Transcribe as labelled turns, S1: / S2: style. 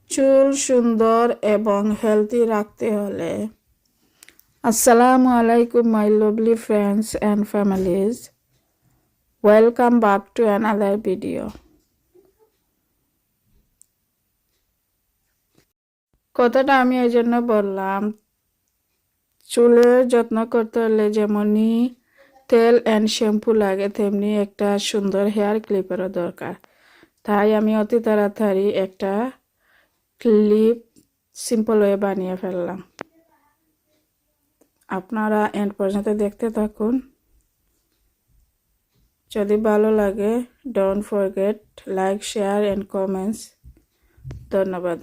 S1: চুল সুন্দর এবং হেলদি রাখতে হলে আসসালামু আলাইকুম my lovely friends and families, welcome back to another video. কথাটা আমি এই জন্য বললাম, চুলের যত্ন করতে হলে যেমনই তেল অ্যান্ড শ্যাম্পু লাগে তেমনি একটা সুন্দর হেয়ার ক্লিপেরও দরকার। তাই আমি অতি তাড়াতাড়ি একটা ক্লিপ সিম্পল ওয়ে বানিয়ে ফেললাম। আপনারা এন্ড পর্যন্ত দেখতে থাকুন। যদি ভালো লাগে don't forget like, share and comments. ধন্যবাদ।